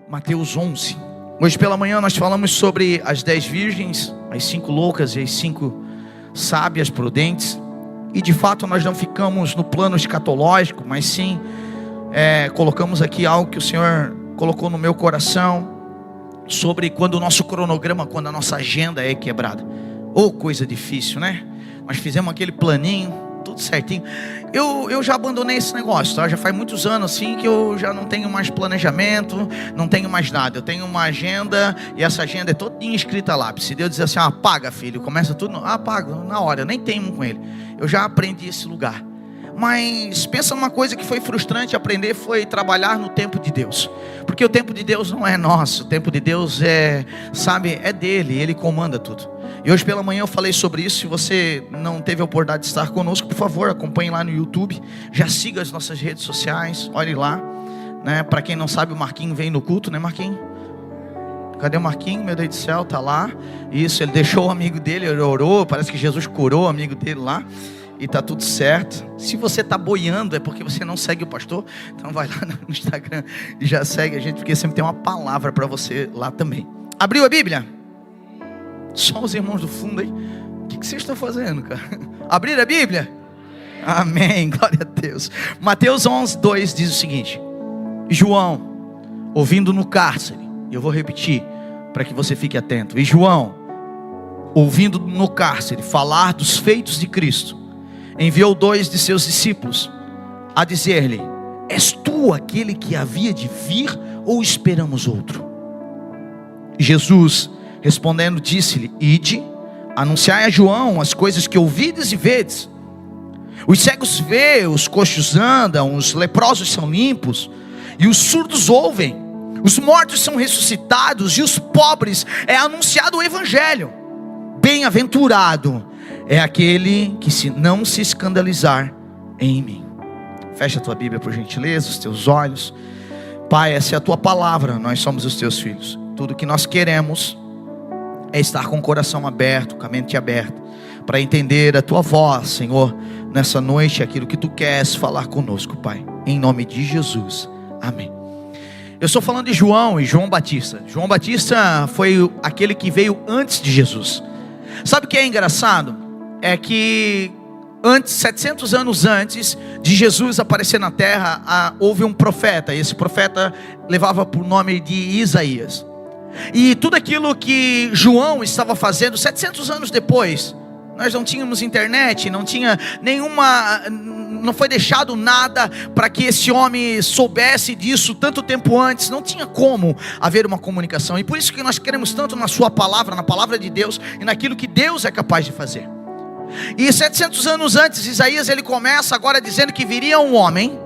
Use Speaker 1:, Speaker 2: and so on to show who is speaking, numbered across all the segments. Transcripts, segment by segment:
Speaker 1: Mateus 11. Hoje pela manhã nós falamos sobre as 10 virgens, as 5 loucas e as 5 sábias prudentes. E de fato nós não ficamos no plano escatológico, mas sim colocamos aqui algo que o Senhor colocou no meu coração, sobre quando o nosso cronograma, quando a nossa agenda é quebrada. Coisa difícil, né? Nós fizemos aquele planinho, tudo certinho. Eu já abandonei esse negócio, tá? Já faz muitos anos assim que eu já não tenho mais planejamento, não tenho mais nada. Eu tenho uma agenda e essa agenda é toda escrita lá. Se Deus dizer assim, apaga, filho, começa tudo, apago na hora, eu nem tenho com ele. Eu já aprendi esse lugar. Mas pensa numa coisa que foi frustrante aprender, foi trabalhar no tempo de Deus. Porque o tempo de Deus não é nosso, o tempo de Deus é dele, ele comanda tudo. E hoje pela manhã eu falei sobre isso. Se você não teve a oportunidade de estar conosco, por favor, acompanhe lá no YouTube. Já siga as nossas redes sociais, olhe lá, né? Para quem não sabe, o Marquinho vem no culto, né, Marquinho? Cadê o Marquinho? Meu Deus do céu, tá lá. Isso, ele deixou o amigo dele, ele orou, parece que Jesus curou o amigo dele lá. E tá tudo certo. Se você tá boiando é porque você não segue o pastor. Então vai lá no Instagram e já segue a gente, porque sempre tem uma palavra para você lá também. Abriu a Bíblia? Só os irmãos do fundo aí. O que vocês estão fazendo, cara? Abriram a Bíblia? Amém, glória a Deus. Mateus 11, 2 diz o seguinte: João, ouvindo no cárcere, eu vou repetir para que você fique atento. E João, ouvindo no cárcere falar dos feitos de Cristo, enviou 2 de seus discípulos a dizer-lhe: és tu aquele que havia de vir, ou esperamos outro? Jesus respondendo disse-lhe: ide, anunciai a João as coisas que ouvides e vedes. Os cegos vêem, os coxos andam, os leprosos são limpos, e os surdos ouvem, os mortos são ressuscitados, e os pobres é anunciado o evangelho. Bem-aventurado é aquele que não se escandalizar em mim. Fecha a tua Bíblia por gentileza, os teus olhos. Pai, essa é a tua palavra, nós somos os teus filhos. Tudo que nós queremos é estar com o coração aberto, com a mente aberta, para entender a tua voz, Senhor, nessa noite, aquilo que tu queres falar conosco, Pai, em nome de Jesus, amém. Eu estou falando de João e João Batista. João Batista foi aquele que veio antes de Jesus. Sabe o que é engraçado? É que 700 anos antes de Jesus aparecer na terra, houve um profeta. E esse profeta levava por nome de Isaías. E tudo aquilo que João estava fazendo 700 anos depois, nós não tínhamos internet, não tinha não foi deixado nada para que esse homem soubesse disso tanto tempo antes. Não tinha como haver uma comunicação. E por isso que nós queremos tanto na sua palavra, na palavra de Deus e naquilo que Deus é capaz de fazer. E 700 anos antes, Isaías ele começa agora dizendo que viria um homem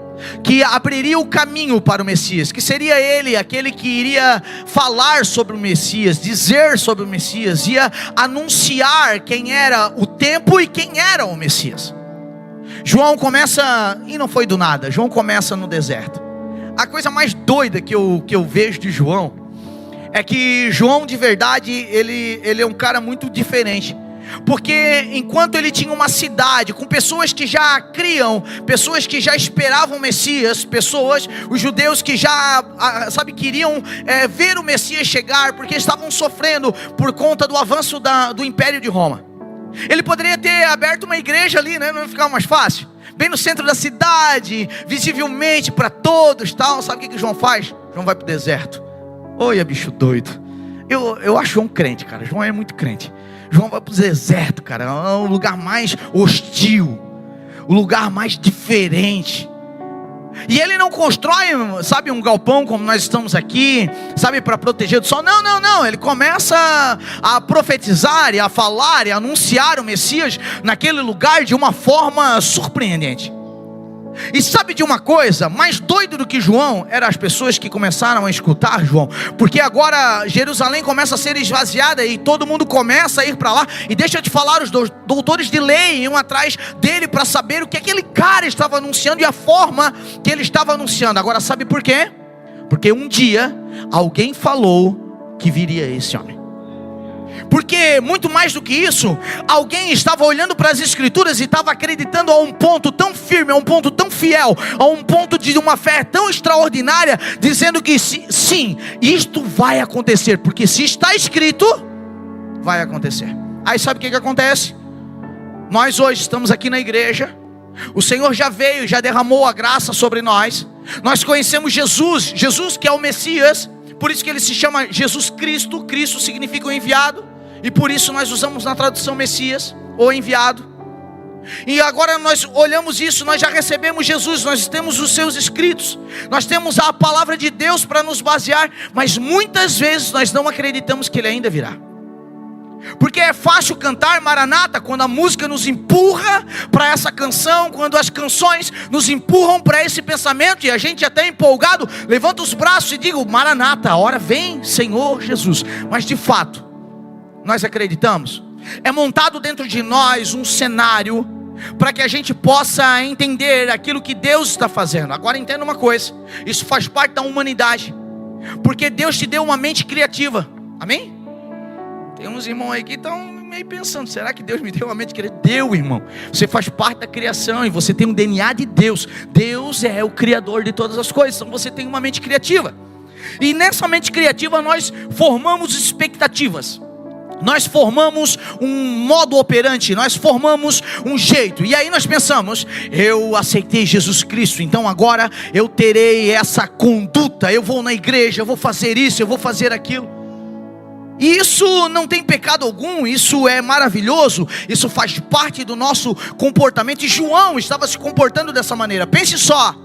Speaker 1: que abriria o caminho para o Messias, que seria ele, aquele que iria falar sobre o Messias, dizer sobre o Messias, ia anunciar quem era o tempo e quem era o Messias. João começa, e não foi do nada, João começa no deserto. A coisa mais doida que eu vejo de João é que João de verdade, ele é um cara muito diferente. Porque enquanto ele tinha uma cidade com pessoas que já criam, pessoas que já esperavam o Messias, os judeus que já, queriam ver o Messias chegar, porque estavam sofrendo por conta do avanço do Império de Roma. Ele poderia ter aberto uma igreja ali, né? Não ficava mais fácil? Bem no centro da cidade, visivelmente para todos, tal. Sabe o que João faz? João vai para o deserto. Olha, bicho doido. Eu acho João crente, cara. João é muito crente. João vai para o deserto, cara. É o lugar mais hostil, o lugar mais diferente. E ele não constrói, um galpão como nós estamos aqui, para proteger do sol. Não. Ele começa a profetizar e a falar e a anunciar o Messias naquele lugar de uma forma surpreendente. E sabe de uma coisa? Mais doido do que João eram as pessoas que começaram a escutar João. Porque agora Jerusalém começa a ser esvaziada e todo mundo começa a ir para lá. E deixa eu te falar, os doutores de lei iam atrás dele para saber o que aquele cara estava anunciando e a forma que ele estava anunciando. Agora sabe por quê? Porque um dia alguém falou que viria esse homem. Porque muito mais do que isso, alguém estava olhando para as escrituras e estava acreditando a um ponto tão firme, a um ponto tão fiel, a um ponto de uma fé tão extraordinária, dizendo que sim, isto vai acontecer, porque se está escrito, vai acontecer. Aí sabe o que acontece? Nós hoje estamos aqui na igreja, o Senhor já veio, já derramou a graça sobre nós, nós conhecemos Jesus, Jesus que é o Messias, por isso que ele se chama Jesus Cristo. Cristo significa o enviado, e por isso nós usamos na tradução Messias, ou enviado. E agora nós olhamos isso, nós já recebemos Jesus, nós temos os seus escritos, nós temos a palavra de Deus para nos basear, mas muitas vezes nós não acreditamos que ele ainda virá. Porque é fácil cantar Maranata quando a música nos empurra para essa canção, quando as canções nos empurram para esse pensamento, e a gente até empolgado levanta os braços e diz: Maranata, a hora vem, Senhor Jesus. Mas de fato, nós acreditamos? É montado dentro de nós um cenário para que a gente possa entender aquilo que Deus está fazendo. Agora entenda uma coisa, isso faz parte da humanidade, porque Deus te deu uma mente criativa, amém? Tem uns irmãos aí que estão meio pensando: será que Deus me deu uma mente criativa? Deu, irmão. Você faz parte da criação e você tem um DNA de Deus. Deus é o criador de todas as coisas, então você tem uma mente criativa. E nessa mente criativa nós formamos expectativas, nós formamos um modo operante, nós formamos um jeito. E aí nós pensamos: eu aceitei Jesus Cristo, então agora eu terei essa conduta, eu vou na igreja, eu vou fazer isso, eu vou fazer aquilo. E isso não tem pecado algum, isso é maravilhoso, isso faz parte do nosso comportamento. E João estava se comportando dessa maneira. Pense só,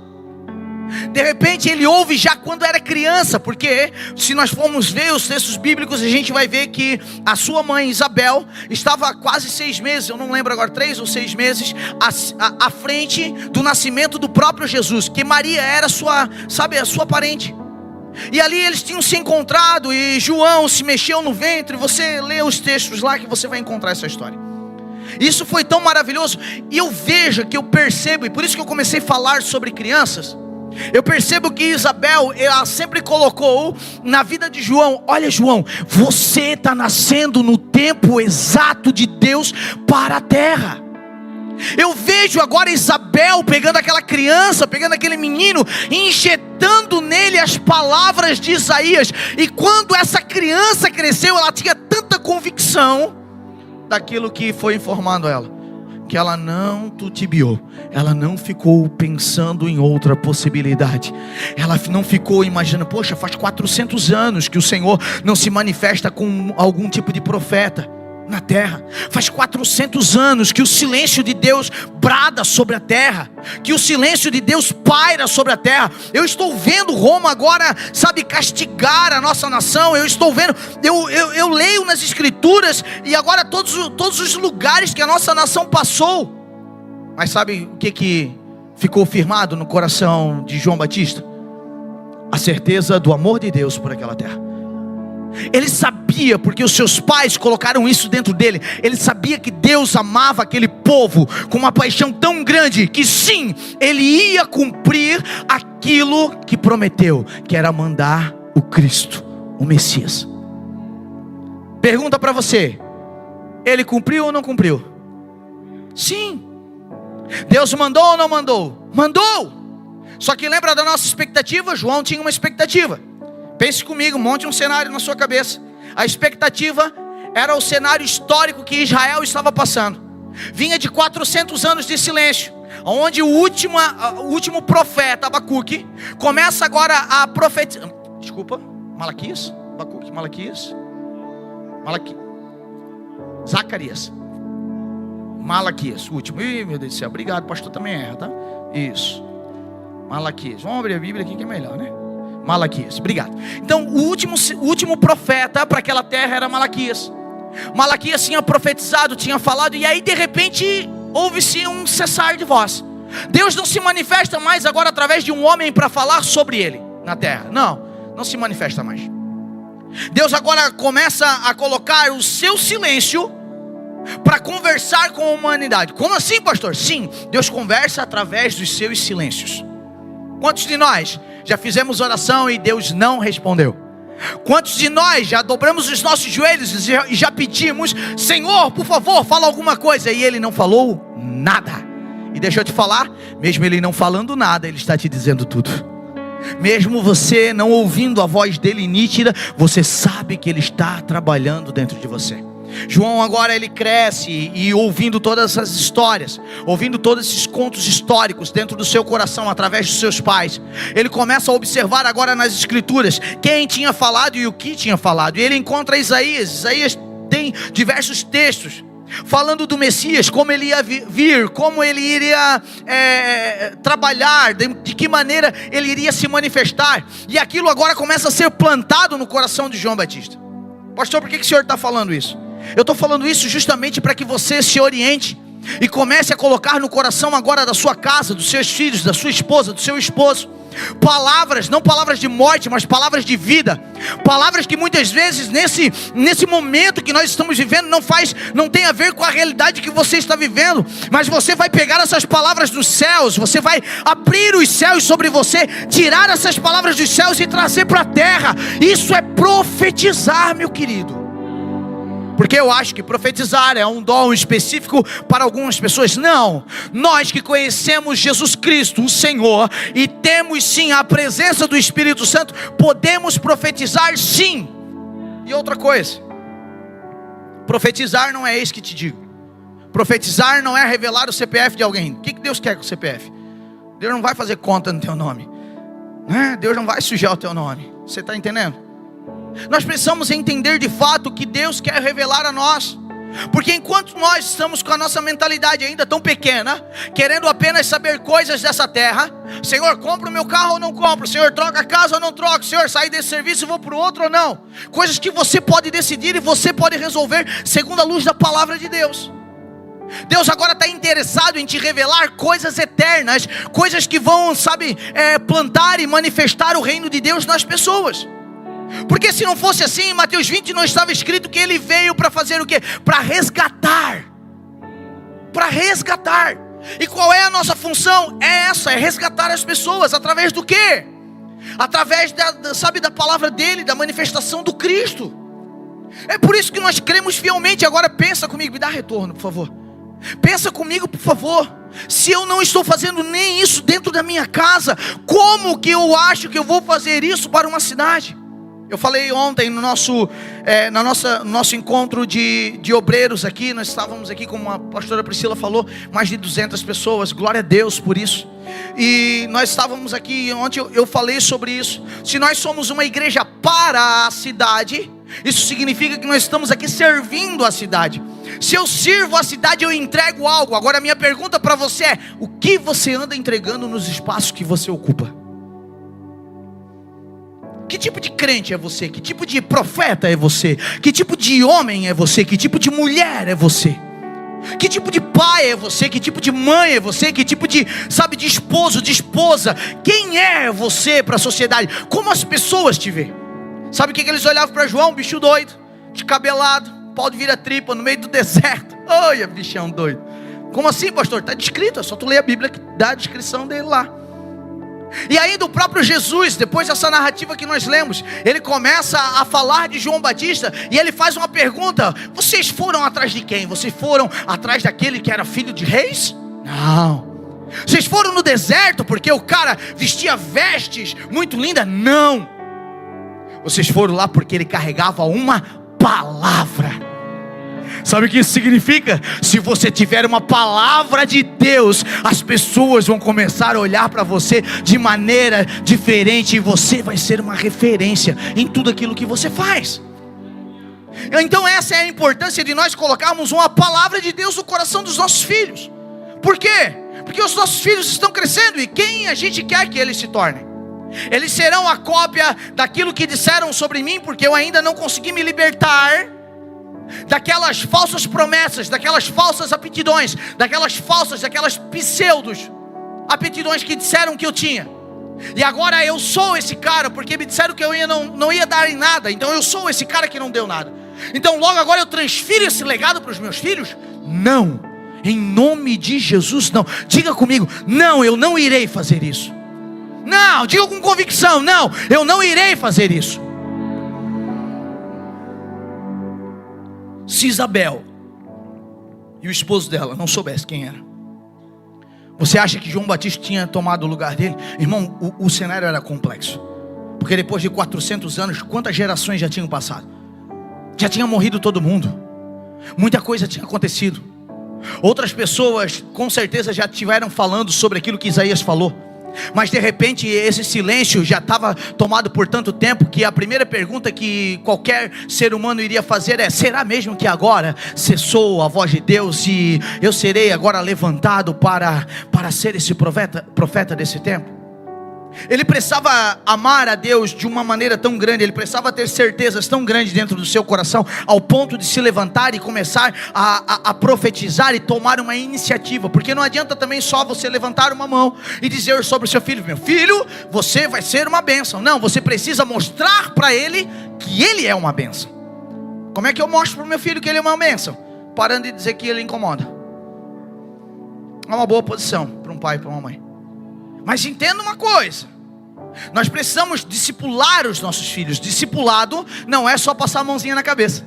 Speaker 1: de repente ele ouve já quando era criança, porque se nós formos ver os textos bíblicos, a gente vai ver que a sua mãe Isabel estava quase 6 meses, eu não lembro agora, 3 ou 6 meses à frente do nascimento do próprio Jesus, que Maria era a sua parente. E ali eles tinham se encontrado, e João se mexeu no ventre. Você lê os textos lá que você vai encontrar essa história. Isso foi tão maravilhoso. E eu vejo, que eu percebo, e por isso que eu comecei a falar sobre crianças, eu percebo que Isabel, ela sempre colocou na vida de João: olha João, você está nascendo no tempo exato de Deus para a terra. Eu vejo agora Isabel pegando aquela criança, pegando aquele menino, e injetando nele as palavras de Isaías. E quando essa criança cresceu, ela tinha tanta convicção daquilo que foi informando a ela, que ela não titubeou, ela não ficou pensando em outra possibilidade, ela não ficou imaginando: poxa, faz 400 anos que o Senhor não se manifesta com algum tipo de profeta na terra, faz 400 anos que o silêncio de Deus brada sobre a terra, que o silêncio de Deus paira sobre a terra. Eu estou vendo Roma agora, castigar a nossa nação. Eu estou vendo, eu leio nas escrituras, e agora todos os lugares que a nossa nação passou. Mas sabe o que ficou firmado no coração de João Batista? A certeza do amor de Deus por aquela terra. Ele sabia, porque os seus pais colocaram isso dentro dele. Ele sabia que Deus amava aquele povo com uma paixão tão grande, que sim, ele ia cumprir aquilo que prometeu, que era mandar o Cristo, o Messias. Pergunta para você: ele cumpriu ou não cumpriu? Sim. Deus mandou ou não mandou? Mandou. Só que lembra da nossa expectativa? João tinha uma expectativa. Pense comigo, monte um cenário na sua cabeça. A expectativa era o cenário histórico que Israel estava passando. Vinha de 400 anos de silêncio, onde o último profeta, Abacuque, começa agora a profetizar. Malaquias? Abacuque, Malaquias? Zacarias. Malaquias, o último. Ih, meu Deus do céu, obrigado, pastor também erra, tá? Isso. Malaquias. Vamos abrir a Bíblia aqui que é melhor, né? Malaquias, obrigado. Então o último profeta para aquela terra era Malaquias. Malaquias tinha profetizado, tinha falado, e aí de repente houve-se um cessar de voz. Deus não se manifesta mais agora através de um homem para falar sobre ele na terra. Não se manifesta mais. Deus agora começa a colocar o seu silêncio para conversar com a humanidade. Como assim, pastor? Sim, Deus conversa através dos seus silêncios. Quantos de nós já fizemos oração e Deus não respondeu? Quantos de nós já dobramos os nossos joelhos e já pedimos: Senhor, por favor, fala alguma coisa, e Ele não falou nada? E deixa eu te falar, mesmo Ele não falando nada, Ele está te dizendo tudo. Mesmo você não ouvindo a voz dele nítida, você sabe que Ele está trabalhando dentro de você. João agora ele cresce e ouvindo todas essas histórias, ouvindo todos esses contos históricos dentro do seu coração através dos seus pais, ele começa a observar agora nas escrituras quem tinha falado e o que tinha falado. E ele encontra Isaías tem diversos textos falando do Messias, como ele ia vir, como ele iria trabalhar, de que maneira ele iria se manifestar. E aquilo agora começa a ser plantado no coração de João Batista. Pastor, por que o senhor está falando isso? Eu estou falando isso justamente para que você se oriente e comece a colocar no coração agora da sua casa, dos seus filhos, da sua esposa, do seu esposo, palavras, não palavras de morte, mas palavras de vida. Palavras que muitas vezes nesse momento que nós estamos vivendo não tem a ver com a realidade que você está vivendo, mas você vai pegar essas palavras dos céus, você vai abrir os céus sobre você, tirar essas palavras dos céus e trazer para a terra. Isso é profetizar, meu querido. Porque eu acho que profetizar é um dom específico para algumas pessoas. Não, nós que conhecemos Jesus Cristo, o Senhor, e temos sim a presença do Espírito Santo, podemos profetizar sim. E outra coisa, profetizar não é isso que te digo. Profetizar não é revelar o CPF de alguém. O que Deus quer com o CPF? Deus não vai fazer conta no teu nome, Deus não vai sujar o teu nome. Você está entendendo? Nós precisamos entender de fato o que Deus quer revelar a nós. Porque enquanto nós estamos com a nossa mentalidade ainda tão pequena, querendo apenas saber coisas dessa terra: Senhor, compro o meu carro ou não compro? Senhor, troca a casa ou não troco? Senhor, sair desse serviço e vou para o outro ou não? Coisas que você pode decidir e você pode resolver segundo a luz da palavra de Deus. Deus agora está interessado em te revelar coisas eternas, coisas que vão, plantar e manifestar o reino de Deus nas pessoas. Porque se não fosse assim, em Mateus 20 não estava escrito que Ele veio para fazer o quê? Para resgatar. Para resgatar. E qual é a nossa função? É resgatar as pessoas. Através do quê? Através da palavra dEle, da manifestação do Cristo. É por isso que nós cremos fielmente. Agora pensa comigo, me dá retorno, por favor. Pensa comigo, por favor. Se eu não estou fazendo nem isso dentro da minha casa, como que eu acho que eu vou fazer isso para uma cidade? Eu falei ontem no nosso encontro de obreiros aqui. Nós estávamos aqui, como a pastora Priscila falou, mais de 200 pessoas, glória a Deus por isso. E nós estávamos aqui, ontem eu falei sobre isso. Se nós somos uma igreja para a cidade, isso significa que nós estamos aqui servindo a cidade. Se eu sirvo a cidade, eu entrego algo. Agora a minha pergunta para você é: o que você anda entregando nos espaços que você ocupa? Que tipo de crente é você? Que tipo de profeta é você? Que tipo de homem é você? Que tipo de mulher é você? Que tipo de pai é você? Que tipo de mãe é você? Que tipo de esposo, de esposa? Quem é você para a sociedade? Como as pessoas te veem? Sabe o que eles olhavam para João? Bicho doido, descabelado, pau de vira-tripa, no meio do deserto. Olha, bichão doido. Como assim, pastor? Está descrito, é só tu ler a Bíblia que dá a descrição dele lá. E ainda o próprio Jesus, depois dessa narrativa que nós lemos, ele começa a falar de João Batista e ele faz uma pergunta: vocês foram atrás de quem? Vocês foram atrás daquele que era filho de reis? Não. Vocês foram no deserto porque o cara vestia vestes muito lindas? Não. Vocês foram lá porque ele carregava uma palavra. Sabe o que isso significa? Se você tiver uma palavra de Deus, as pessoas vão começar a olhar para você de maneira diferente e você vai ser uma referência em tudo aquilo que você faz. Então essa é a importância de nós colocarmos uma palavra de Deus no coração dos nossos filhos. Por quê? Porque os nossos filhos estão crescendo e quem a gente quer que eles se tornem? Eles serão a cópia daquilo que disseram sobre mim, porque eu ainda não consegui me libertar daquelas falsas promessas, daquelas falsas aptidões, daquelas pseudos aptidões que disseram que eu tinha. E agora eu sou esse cara, porque me disseram que eu não ia dar em nada. Então eu sou esse cara que não deu nada. Então logo agora eu transfiro esse legado para os meus filhos? Não, em nome de Jesus não. Diga comigo: não, eu não irei fazer isso. Não, diga com convicção: não, eu não irei fazer isso. se Isabel e o esposo dela não soubessem quem era, você acha que João Batista tinha tomado o lugar dele? Irmão, o cenário era complexo. Porque depois de 400 anos, quantas gerações já tinham passado? Já tinha morrido todo mundo. Muita coisa tinha acontecido. Outras pessoas com certeza já estiveram falando sobre aquilo que Isaías falou. Mas de repente esse silêncio já estava tomado por tanto tempo, que a primeira pergunta que qualquer ser humano iria fazer é: será mesmo que agora cessou a voz de Deus e eu serei agora levantado para ser esse profeta desse tempo? Ele precisava amar a Deus de uma maneira tão grande, ele precisava ter certezas tão grandes dentro do seu coração, ao ponto de se levantar e começar a profetizar e tomar uma iniciativa. Porque não adianta também só você levantar uma mão e dizer sobre o seu filho: meu filho, você vai ser uma bênção. Não, você precisa mostrar para ele que ele é uma bênção. Como é que eu mostro para o meu filho que ele é uma bênção? Parando de dizer que ele incomoda. É uma boa posição para um pai e para uma mãe. Mas entenda uma coisa: nós precisamos discipular os nossos filhos. Discipulado não é só passar a mãozinha na cabeça.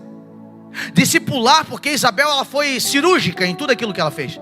Speaker 1: Discipular, porque Isabel ela foi cirúrgica em tudo aquilo que ela fez.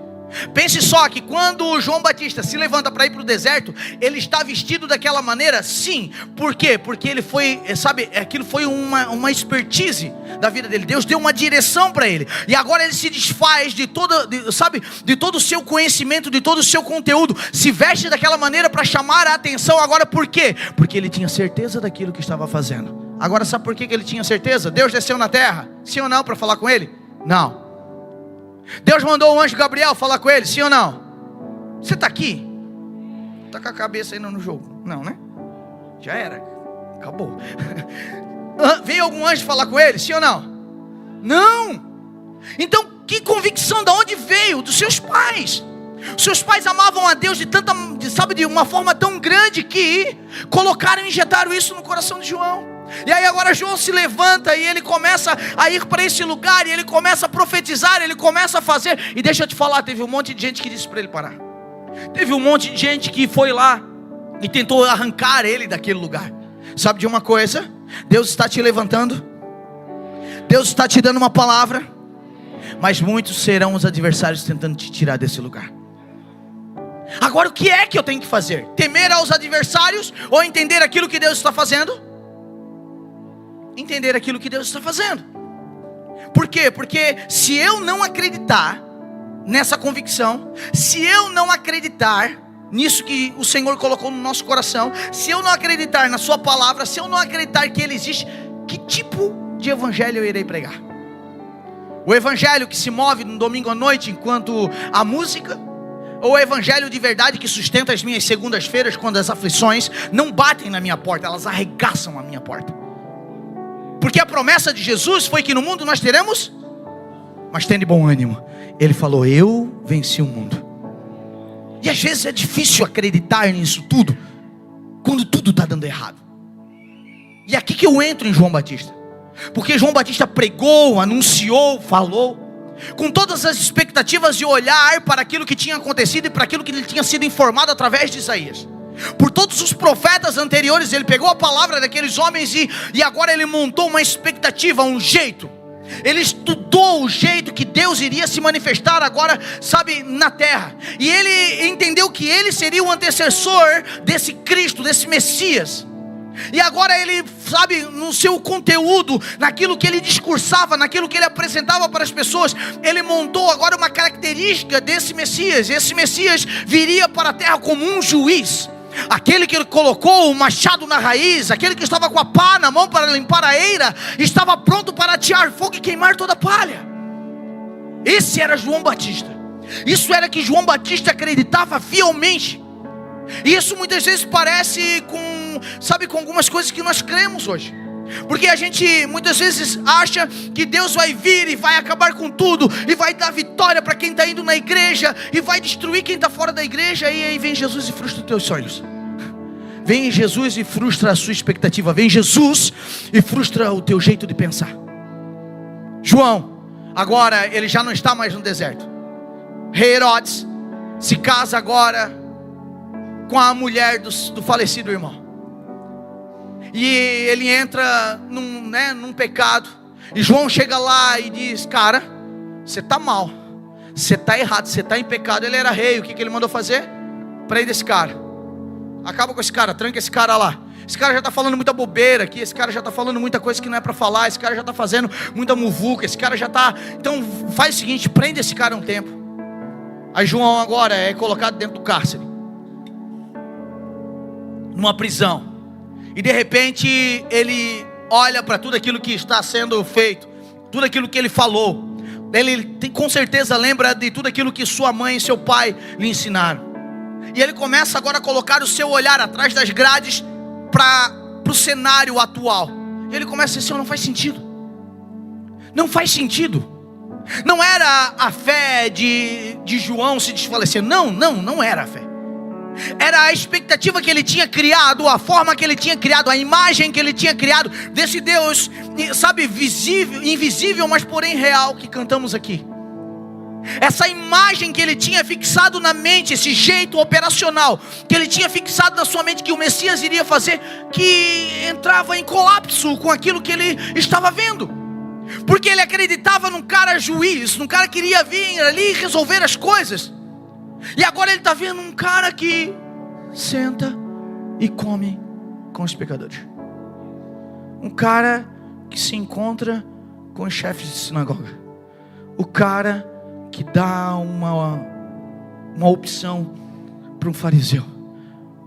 Speaker 1: Pense só que quando João Batista se levanta para ir para o deserto, ele está vestido daquela maneira, sim. Por quê? Porque ele foi, sabe, aquilo foi uma expertise da vida dele. Deus deu uma direção para ele. E agora ele se desfaz de todo o seu conhecimento, de todo o seu conteúdo. Se veste daquela maneira para chamar a atenção. Agora por quê? Porque ele tinha certeza daquilo que estava fazendo. Agora sabe por que ele tinha certeza? Deus desceu na terra, sim ou não, para falar com ele? Não. Deus mandou o anjo Gabriel falar com ele, sim ou não? Você está aqui? Está com a cabeça ainda no jogo? Não, né? Já era, acabou. Veio algum anjo falar com ele, sim ou não? Não. Então que convicção, de onde veio? Dos seus pais. Os seus pais amavam a Deus de uma forma tão grande que colocaram e injetaram isso no coração de João. E aí agora João se levanta e ele começa a ir para esse lugar, e ele começa a profetizar, ele começa a fazer. E deixa eu te falar, teve um monte de gente que disse para ele parar. Teve um monte de gente que foi lá e tentou arrancar ele daquele lugar. Sabe de uma coisa? Deus está te levantando, Deus está te dando uma palavra, mas muitos serão os adversários tentando te tirar desse lugar. Agora o que é que eu tenho que fazer? Temer aos adversários ou entender aquilo que Deus está fazendo? Entender aquilo que Deus está fazendo. Por quê? Porque se eu não acreditar nessa convicção, se eu não acreditar nisso que o Senhor colocou no nosso coração, se eu não acreditar na sua palavra, se eu não acreditar que Ele existe, que tipo de evangelho eu irei pregar? O evangelho que se move no domingo à noite enquanto a música, ou o evangelho de verdade que sustenta as minhas segundas-feiras quando as aflições não batem na minha porta, elas arregaçam a minha porta? Porque a promessa de Jesus foi que no mundo nós teremos, mas tende bom ânimo. Ele falou: eu venci o mundo. E às vezes é difícil acreditar nisso tudo, quando tudo está dando errado. E aqui que eu entro em João Batista. Porque João Batista pregou, anunciou, falou, com todas as expectativas de olhar para aquilo que tinha acontecido e para aquilo que ele tinha sido informado através de Isaías. Por todos os profetas anteriores, ele pegou a palavra daqueles homens e agora ele montou uma expectativa, um jeito. Ele estudou o jeito que Deus iria se manifestar agora, sabe, na terra. E ele entendeu que ele seria o antecessor desse Cristo, desse Messias. E agora ele, sabe, no seu conteúdo, naquilo que ele discursava, naquilo que ele apresentava para as pessoas, ele montou agora uma característica desse Messias. Esse Messias viria para a terra como um juiz. Aquele que colocou o machado na raiz, aquele que estava com a pá na mão para limpar a eira, estava pronto para atear fogo e queimar toda a palha. Esse era João Batista. Isso era que João Batista acreditava fielmente. E isso muitas vezes parece com algumas coisas que nós cremos hoje. Porque a gente muitas vezes acha que Deus vai vir e vai acabar com tudo, e vai dar vitória para quem está indo na igreja, e vai destruir quem está fora da igreja. E aí vem Jesus e frustra os teus sonhos. Vem Jesus e frustra a sua expectativa. Vem Jesus e frustra o teu jeito de pensar. João, agora ele já não está mais no deserto. Rei Herodes se casa agora com a mulher do falecido irmão. E ele entra num pecado. E João chega lá e diz: cara, você está mal, você está errado, você está em pecado. Ele era rei, o que ele mandou fazer? Prende esse cara, acaba com esse cara, tranca esse cara lá. Esse cara já está falando muita bobeira aqui, esse cara já está falando muita coisa que não é para falar, esse cara já está fazendo muita muvuca, esse cara já está... Então faz o seguinte, prende esse cara um tempo. Aí João agora é colocado dentro do cárcere, numa prisão. E de repente ele olha para tudo aquilo que está sendo feito, tudo aquilo que ele falou. Ele com certeza lembra de tudo aquilo que sua mãe e seu pai lhe ensinaram. E ele começa agora a colocar o seu olhar atrás das grades para o cenário atual. E ele começa a dizer: não faz sentido. Não faz sentido. Não era a fé de João se desfalecer. Não era a fé. Era a expectativa que ele tinha criado, a forma que ele tinha criado, a imagem que ele tinha criado desse Deus, sabe, visível, invisível, mas porém real, que cantamos aqui. Essa imagem que ele tinha fixado na mente, esse jeito operacional que ele tinha fixado na sua mente, que o Messias iria fazer, que entrava em colapso com aquilo que ele estava vendo. Porque ele acreditava num cara juiz, num cara que iria vir ali e resolver as coisas. E agora ele está vendo um cara que senta e come com os pecadores. Um cara que se encontra com os chefes de sinagoga. O cara que dá uma opção para um fariseu.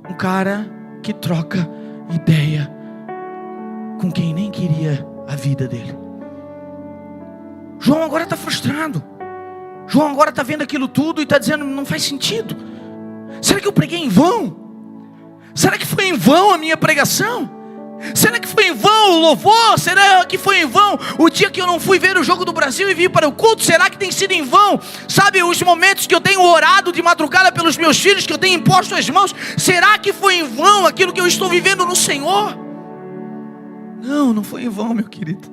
Speaker 1: Um cara que troca ideia com quem nem queria a vida dele. João agora está frustrado. João agora está vendo aquilo tudo e está dizendo: não faz sentido. Será que eu preguei em vão? Será que foi em vão a minha pregação? Será que foi em vão o louvor? Será que foi em vão o dia que eu não fui ver o jogo do Brasil e vim para o culto? Será que tem sido em vão, sabe, os momentos que eu tenho orado de madrugada pelos meus filhos, que eu tenho imposto as mãos? Será que foi em vão aquilo que eu estou vivendo no Senhor? Não foi em vão, meu querido.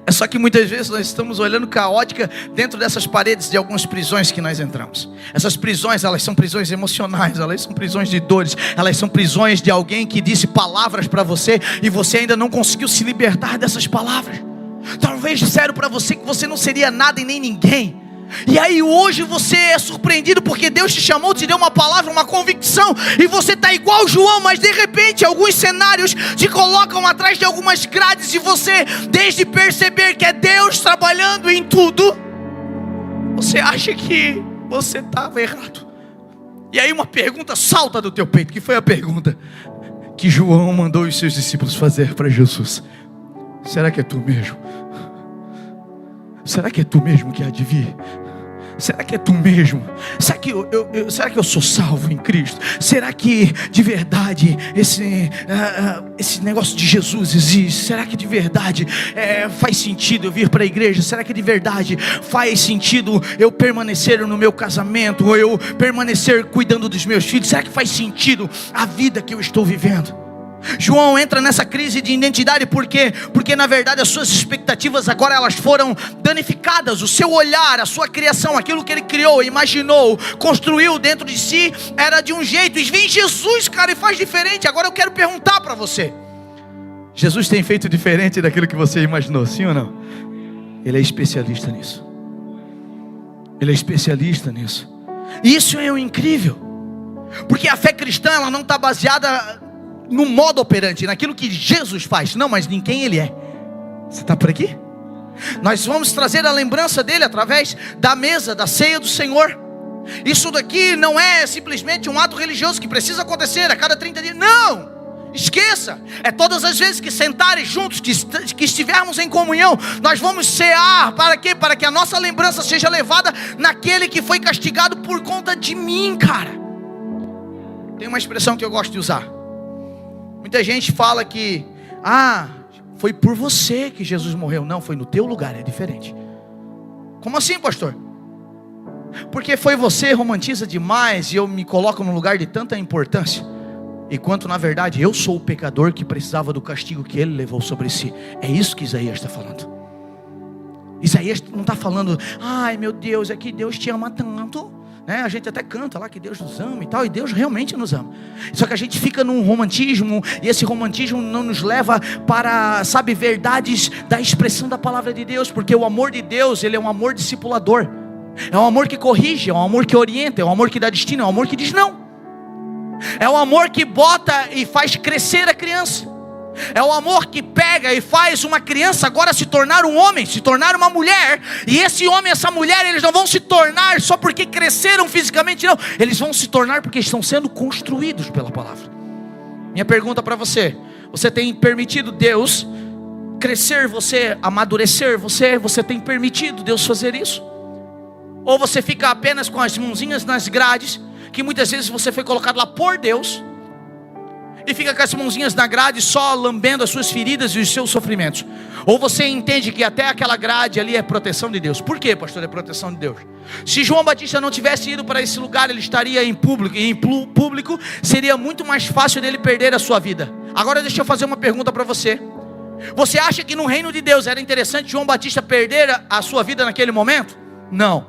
Speaker 1: É só que muitas vezes nós estamos olhando caótica dentro dessas paredes de algumas prisões que nós entramos. Essas prisões, elas são prisões emocionais, elas são prisões de dores, elas são prisões de alguém que disse palavras para você e você ainda não conseguiu se libertar dessas palavras. Talvez disseram para você que você não seria nada e nem ninguém. E aí hoje você é surpreendido porque Deus te chamou, te deu uma palavra, uma convicção, e você está igual João, mas de repente alguns cenários te colocam atrás de algumas grades, e você, desde perceber que é Deus trabalhando em tudo, você acha que você estava errado. E aí uma pergunta salta do teu peito, que foi a pergunta que João mandou os seus discípulos fazer para Jesus: será que é tu mesmo? Será que é tu mesmo que há de vir? Será que é tu mesmo? Será que eu sou salvo em Cristo? Será que de verdade esse negócio de Jesus existe? Será que de verdade faz sentido eu vir para a igreja? Será que de verdade faz sentido eu permanecer no meu casamento? Ou eu permanecer cuidando dos meus filhos? Será que faz sentido a vida que eu estou vivendo? João entra nessa crise de identidade, por quê? Porque na verdade as suas expectativas agora elas foram danificadas. O seu olhar, a sua criação, aquilo que ele criou, imaginou, construiu dentro de si, era de um jeito, e vem Jesus, cara, e faz diferente. Agora eu quero perguntar para você: Jesus tem feito diferente daquilo que você imaginou, sim ou não? Ele é especialista nisso. Ele é especialista nisso. E isso é o incrível, porque a fé cristã ela não está baseada no modo operante, naquilo que Jesus faz, não, mas em quem Ele é. Você está por aqui? Nós vamos trazer a lembrança dele através da mesa, da ceia do Senhor. Isso daqui não é simplesmente um ato religioso que precisa acontecer a cada 30 dias. Não! Esqueça! É todas as vezes que sentarem juntos, que estivermos em comunhão, nós vamos cear. Para quê? Para que a nossa lembrança seja levada naquele que foi castigado por conta de mim, cara. Tem uma expressão que eu gosto de usar. Muita gente fala que foi por você que Jesus morreu. Não, foi no teu lugar, é diferente. Como assim, pastor? Porque foi você, romantiza demais, e eu me coloco num lugar de tanta importância, enquanto na verdade eu sou o pecador que precisava do castigo que ele levou sobre si. É isso que Isaías está falando. Isaías não está falando: ai meu Deus, é que Deus te ama tanto. né? A gente até canta lá que Deus nos ama e tal, e Deus realmente nos ama. Só que a gente fica num romantismo, e esse romantismo não nos leva para, sabe, verdades da expressão da palavra de Deus, porque o amor de Deus, ele é um amor discipulador, é um amor que corrige, é um amor que orienta, é um amor que dá destino, é um amor que diz não, é um amor que bota e faz crescer a criança. É o amor que pega e faz uma criança agora se tornar um homem, se tornar uma mulher. E esse homem, essa mulher, eles não vão se tornar só porque cresceram fisicamente, não. Eles vão se tornar porque estão sendo construídos pela palavra. Minha pergunta para você: você tem permitido Deus crescer você, amadurecer você? Você tem permitido Deus fazer isso? Ou você fica apenas com as mãozinhas nas grades, que muitas vezes você foi colocado lá por Deus, e fica com as mãozinhas na grade só lambendo as suas feridas e os seus sofrimentos? Ou você entende que até aquela grade ali é proteção de Deus? Por quê, pastor, é proteção de Deus? Se João Batista não tivesse ido para esse lugar, ele estaria em público, e em público seria muito mais fácil dele perder a sua vida. Agora deixa eu fazer uma pergunta para você. Você acha que no reino de Deus era interessante João Batista perder a sua vida naquele momento? Não.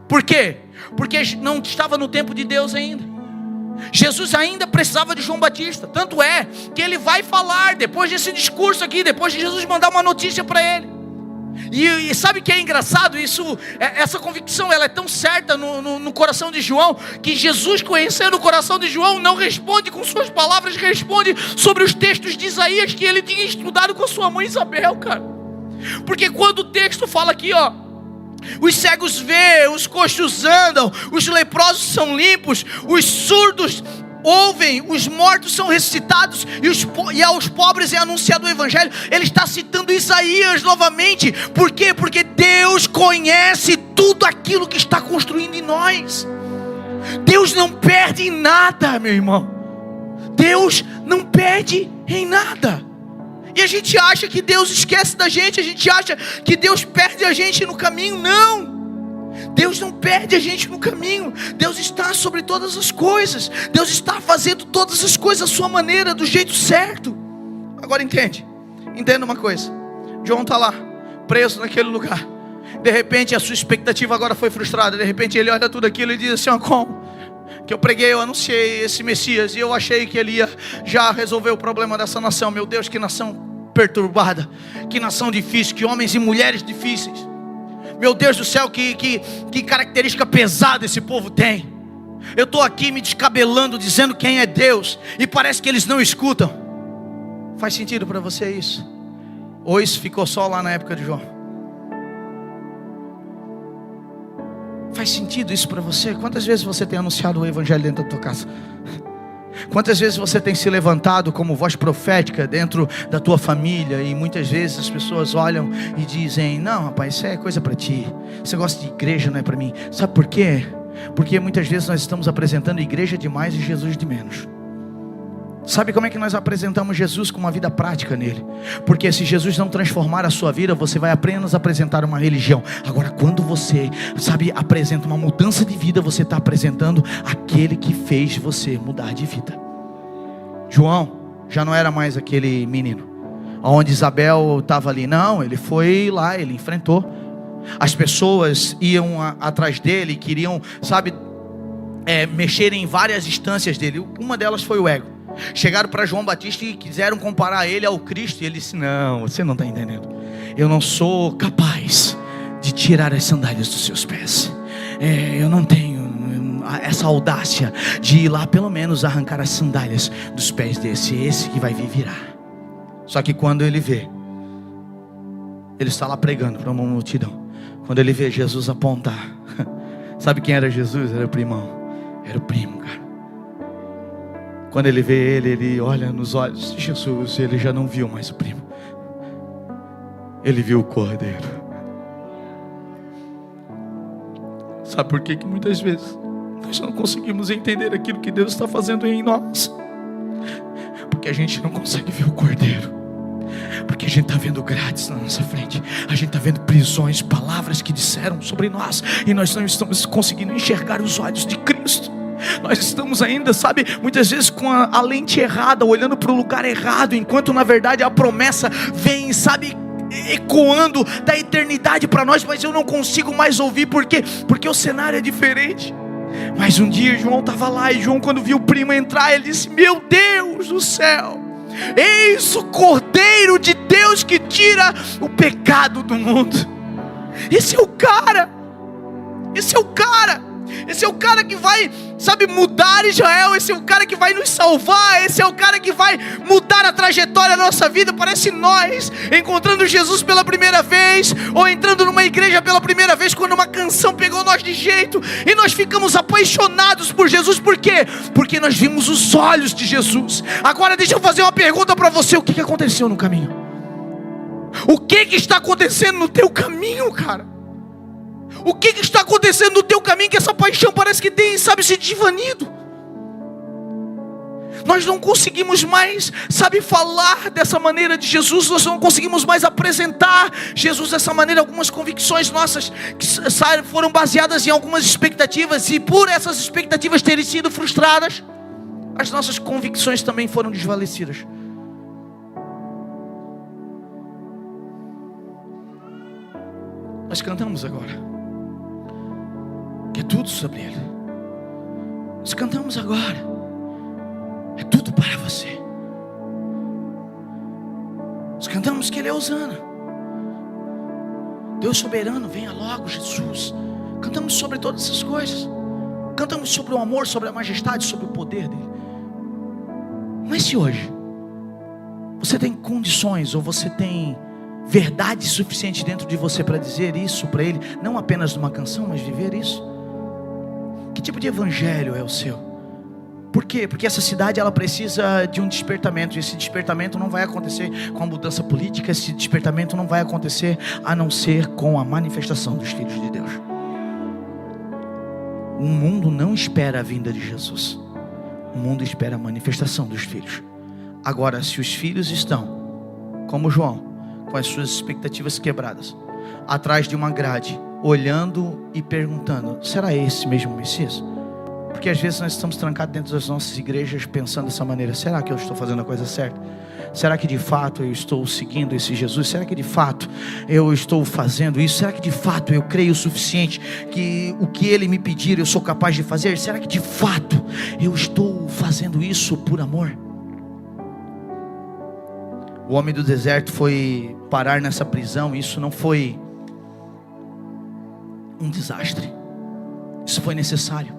Speaker 1: Por quê? Porque não estava no tempo de Deus ainda. Jesus ainda precisava de João Batista. Tanto é que ele vai falar, depois desse discurso aqui, depois de Jesus mandar uma notícia para ele. E sabe o que é engraçado? Essa convicção, ela é tão certa no coração de João, que Jesus, conhecendo o coração de João, não responde com suas palavras, responde sobre os textos de Isaías que ele tinha estudado com sua mãe Isabel, cara. Porque quando o texto fala aqui, ó, os cegos vêem, os coxos andam, os leprosos são limpos, os surdos ouvem, os mortos são ressuscitados, e aos pobres é anunciado o evangelho. Ele está citando Isaías novamente. Por quê? Porque Deus conhece tudo aquilo que está construindo em nós. Deus não perde em nada, meu irmão. Deus não perde em nada. E a gente acha que Deus esquece da gente, a gente acha que Deus perde a gente no caminho. Não, Deus não perde a gente no caminho. Deus está sobre todas as coisas. Deus está fazendo todas as coisas à sua maneira, do jeito certo. Agora entenda uma coisa. João está lá, preso naquele lugar. De repente a sua expectativa agora foi frustrada. De repente ele olha tudo aquilo e diz assim: ó, como? Que eu preguei, eu anunciei esse Messias, e eu achei que ele ia já resolver o problema dessa nação. Meu Deus, que nação perturbada, que nação difícil, que homens e mulheres difíceis. Meu Deus do céu, que característica pesada esse povo tem. Eu estou aqui me descabelando, dizendo quem é Deus, e parece que eles não escutam. Faz sentido para você isso? Ou isso ficou só lá na época de João? Faz sentido isso para você? Quantas vezes você tem anunciado o evangelho dentro da tua casa? Quantas vezes você tem se levantado como voz profética dentro da tua família, e muitas vezes as pessoas olham e dizem: não, rapaz, isso é coisa para ti, você gosta de igreja, não é para mim. Sabe por quê? Porque muitas vezes nós estamos apresentando igreja demais e Jesus de menos. Sabe como é que nós apresentamos Jesus? Com uma vida prática nele. Porque se Jesus não transformar a sua vida, você vai apenas apresentar uma religião. Agora, quando você, apresenta uma mudança de vida, você está apresentando aquele que fez você mudar de vida. João já não era mais aquele menino onde Isabel estava ali. Não, ele foi lá, ele enfrentou. As pessoas iam atrás dele, queriam, mexer em várias instâncias dele. Uma delas foi o ego. Chegaram para João Batista e quiseram comparar ele ao Cristo. E ele disse: não, você não está entendendo. Eu não sou capaz de tirar as sandálias dos seus pés. Eu não tenho essa audácia de ir lá pelo menos arrancar as sandálias dos pés esse que vai vir virar. Só que quando ele vê, ele está lá pregando para uma multidão. Quando ele vê Jesus apontar, sabe quem era Jesus? Era o primão. Era o primo, cara. Quando ele vê ele olha nos olhos de Jesus, ele já não viu mais o primo. Ele viu o cordeiro. Sabe por que muitas vezes nós não conseguimos entender aquilo que Deus está fazendo em nós? Porque a gente não consegue ver o cordeiro. Porque a gente está vendo grades na nossa frente. A gente está vendo prisões, palavras que disseram sobre nós, e nós não estamos conseguindo enxergar os olhos de Cristo. Nós estamos ainda, muitas vezes com a lente errada, olhando para o lugar errado, enquanto na verdade a promessa vem, ecoando da eternidade para nós, mas eu não consigo mais ouvir. Por quê? Porque o cenário é diferente. Mas um dia João estava lá, e João, quando viu o primo entrar, ele disse: meu Deus do céu, eis o Cordeiro de Deus que tira o pecado do mundo. Esse é o cara. Esse é o cara. Esse é o cara que vai, sabe, mudar Israel. Esse é o cara que vai nos salvar. Esse é o cara que vai mudar a trajetória da nossa vida. Parece nós encontrando Jesus pela primeira vez, ou entrando numa igreja pela primeira vez, quando uma canção pegou nós de jeito, e nós ficamos apaixonados por Jesus. Por quê? Porque nós vimos os olhos de Jesus. Agora deixa eu fazer uma pergunta para você. O que aconteceu no caminho? O que está acontecendo no teu caminho, cara? O que está acontecendo no teu caminho, que essa paixão parece que tem, sabe, se desvanido? Nós não conseguimos mais, sabe, falar dessa maneira de Jesus. Nós não conseguimos mais apresentar Jesus dessa maneira. Algumas convicções nossas que foram baseadas em algumas expectativas, e por essas expectativas terem sido frustradas, as nossas convicções também foram desvalecidas. Nós cantamos agora que é tudo sobre Ele. Nós cantamos agora, é tudo para você. Nós cantamos que Ele é Hosana, Deus soberano, venha logo Jesus. Cantamos sobre todas essas coisas. Cantamos sobre o amor, sobre a majestade, sobre o poder dEle. Mas se hoje você tem condições, ou você tem verdade suficiente dentro de você para dizer isso para Ele, não apenas numa canção, mas viver isso, que tipo de evangelho é o seu? Por quê? Porque essa cidade, ela precisa de um despertamento. E esse despertamento não vai acontecer com a mudança política. Esse despertamento não vai acontecer a não ser com a manifestação dos filhos de Deus. O mundo não espera a vinda de Jesus. O mundo espera a manifestação dos filhos. Agora, se os filhos estão, como João, com as suas expectativas quebradas, atrás de uma grade, olhando e perguntando: será esse mesmo Messias? Porque às vezes nós estamos trancados dentro das nossas igrejas pensando dessa maneira: será que eu estou fazendo a coisa certa? Será que de fato eu estou seguindo esse Jesus? Será que de fato eu estou fazendo isso? Será que de fato eu creio o suficiente que o que Ele me pedir eu sou capaz de fazer? Será que de fato eu estou fazendo isso por amor? O homem do deserto foi parar nessa prisão. Isso não foi um desastre, isso foi necessário.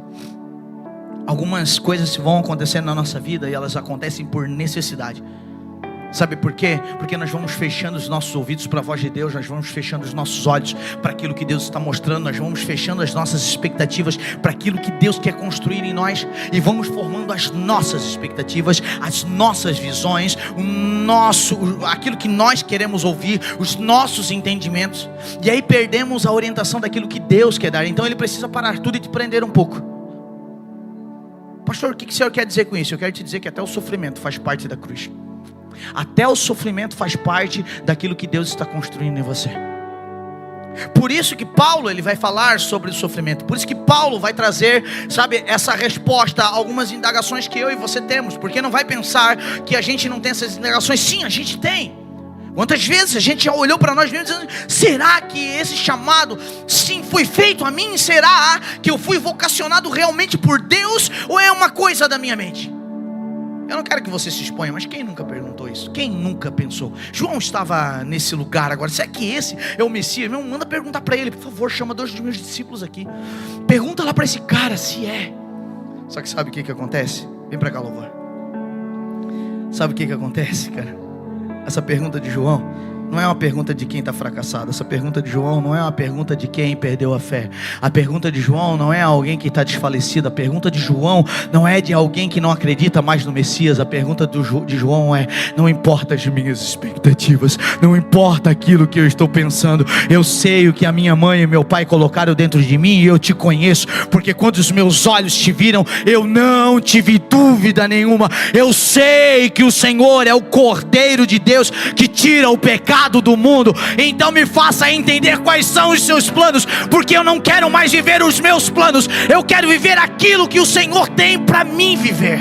Speaker 1: Algumas coisas vão acontecendo na nossa vida, e elas acontecem por necessidade. Sabe por quê? Porque nós vamos fechando os nossos ouvidos para a voz de Deus. Nós vamos fechando os nossos olhos para aquilo que Deus está mostrando. Nós vamos fechando as nossas expectativas para aquilo que Deus quer construir em nós. E vamos formando as nossas expectativas, as nossas visões, aquilo que nós queremos ouvir, os nossos entendimentos. E aí perdemos a orientação daquilo que Deus quer dar. Então Ele precisa parar tudo e te prender um pouco. Pastor, o que o Senhor quer dizer com isso? Eu quero te dizer que até o sofrimento faz parte da cruz. Até o sofrimento faz parte daquilo que Deus está construindo em você. Por isso que Paulo, ele vai falar sobre o sofrimento. Por isso que Paulo vai trazer, sabe, essa resposta a algumas indagações que eu e você temos. Porque não vai pensar que a gente não tem essas indagações. Sim, a gente tem. Quantas vezes a gente já olhou para nós mesmos dizendo: será que esse chamado, sim, foi feito a mim? Será que eu fui vocacionado realmente por Deus? Ou é uma coisa da minha mente? Eu não quero que você se exponha, mas quem nunca perguntou isso? Quem nunca pensou? João estava nesse lugar agora. Será que esse é o Messias? Meu, manda perguntar para ele, por favor. Chama 2 dos meus discípulos aqui. Pergunta lá para esse cara se é. Só que sabe o que acontece? Vem para cá, louvor. Sabe o que acontece, cara? Essa pergunta de João não é uma pergunta de quem está fracassado. Essa pergunta de João não é uma pergunta de quem perdeu a fé. A pergunta de João não é alguém que está desfalecido. A pergunta de João não é de alguém que não acredita mais no Messias. A pergunta de João é: não importa as minhas expectativas, não importa aquilo que eu estou pensando, eu sei o que a minha mãe e meu pai colocaram dentro de mim, e eu te conheço, porque quando os meus olhos te viram, eu não tive dúvida nenhuma. Eu sei que o Senhor é o Cordeiro de Deus que tira o pecado do mundo. Então me faça entender quais são os seus planos, porque eu não quero mais viver os meus planos, eu quero viver aquilo que o Senhor tem para mim viver.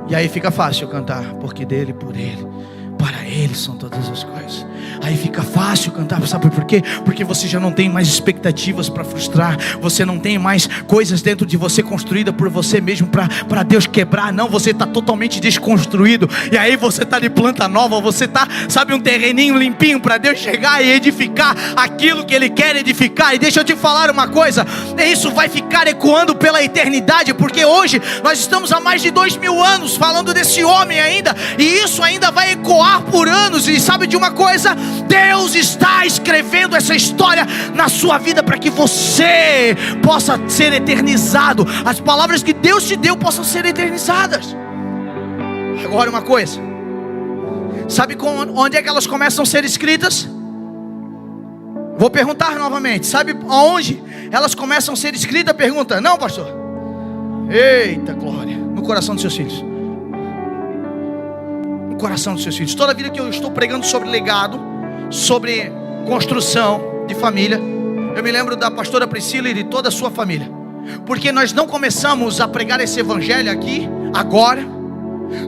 Speaker 1: E aí fica fácil cantar: porque dele, por ele, para ele nele são todas as coisas. Aí fica fácil cantar, sabe por quê? Porque você já não tem mais expectativas para frustrar. Você não tem mais coisas dentro de você construída por você mesmo para Deus quebrar. Não, você está totalmente desconstruído. E aí você está de planta nova. Você está, sabe, um terreninho limpinho para Deus chegar e edificar aquilo que Ele quer edificar. E deixa eu te falar uma coisa, isso vai ficar ecoando pela eternidade, porque hoje nós estamos há mais de 2000 anos falando desse homem ainda, e isso ainda vai ecoar por anos. E sabe de uma coisa? Deus está escrevendo essa história na sua vida para que você possa ser eternizado. As palavras que Deus te deu possam ser eternizadas. Agora uma coisa, sabe onde é que elas começam a ser escritas? Vou perguntar novamente, sabe aonde elas começam a ser escritas? Pergunta, não, pastor? Eita glória, no coração dos seus filhos. No coração dos seus filhos. Toda a vida que eu estou pregando sobre legado, sobre construção de família, eu me lembro da pastora Priscila e de toda a sua família, porque nós não começamos a pregar esse evangelho aqui agora.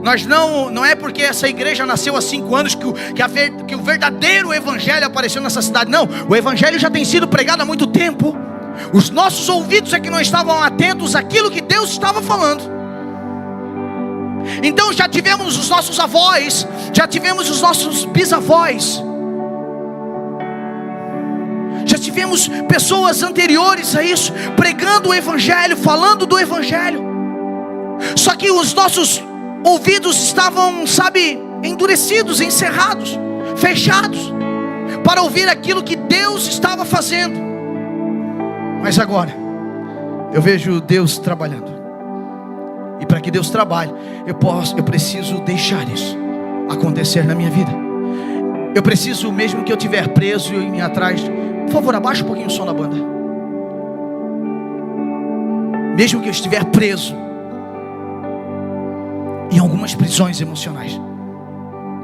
Speaker 1: Nós não é porque essa igreja nasceu há 5 anos que o verdadeiro evangelho apareceu nessa cidade. Não, o evangelho já tem sido pregado há muito tempo. Os nossos ouvidos é que não estavam atentos àquilo que Deus estava falando. Então já tivemos os nossos avós, já tivemos os nossos bisavós, já tivemos pessoas anteriores a isso, pregando o evangelho, falando do evangelho. Só que os nossos ouvidos estavam, sabe, endurecidos, encerrados, fechados, para ouvir aquilo que Deus estava fazendo. Mas agora eu vejo Deus trabalhando, e para que Deus trabalhe, eu preciso deixar isso acontecer na minha vida. Eu preciso, mesmo que eu estiver preso e atrás, por favor, abaixa um pouquinho o som da banda. Mesmo que eu estiver preso em algumas prisões emocionais,